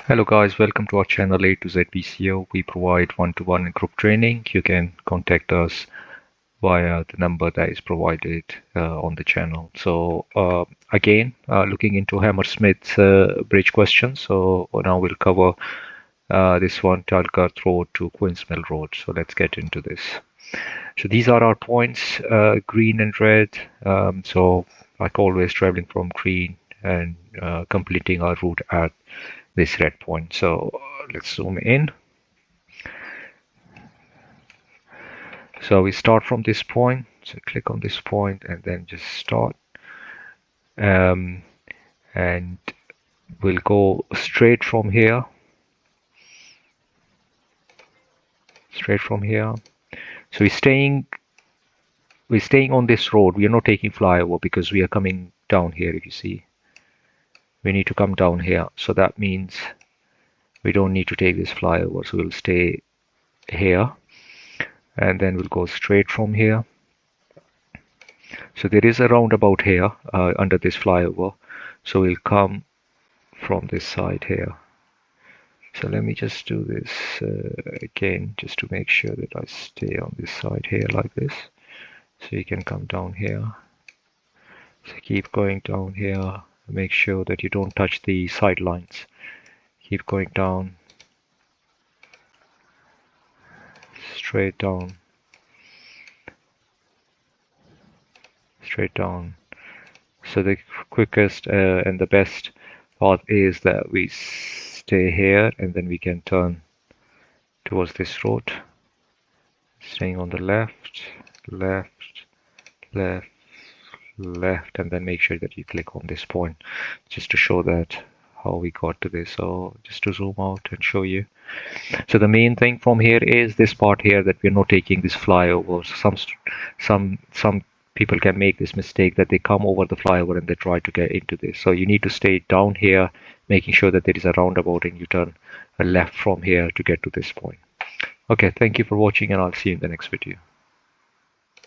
Hello guys, welcome to our channel A to Z PCO. We provide one-to-one group training. You can contact us via the number that is provided on the channel. So again, looking into Hammersmith's bridge question. So now we'll cover this one, Talgarth Road to Queensmill Road. So let's get into this. So these are our points, green and red. So like always, traveling from green and completing our route at this red point. So let's zoom in. So we start from this point. So click on this point and then just start. And we'll go straight from here. Straight from here. So we're staying on this road. We are not taking flyover because we are coming down here. If you see, we need to come down here. So that means we don't need to take this flyover. So we'll stay here. And then we'll go straight from here. So there is a roundabout here under this flyover. So we'll come from this side here. So let me just do this again, just to make sure that I stay on this side here like this. So you can come down here. So keep going down here. Make sure that you don't touch the sidelines. Keep going down. Straight down. Straight down. So the quickest and the best path is that we stay here and then we can turn towards this road. Staying on the left, left, left, left, and then make sure that you click on this point just to show that how we got to this. So just to zoom out and show you. So the main thing from here is this part here, that we're not taking this flyover. Some people can make this mistake that they come over the flyover and they try to get into this. So you need to stay down here, making sure that there is a roundabout and you turn left from here to get to this point. Okay, thank you for watching and I'll see you in the next video.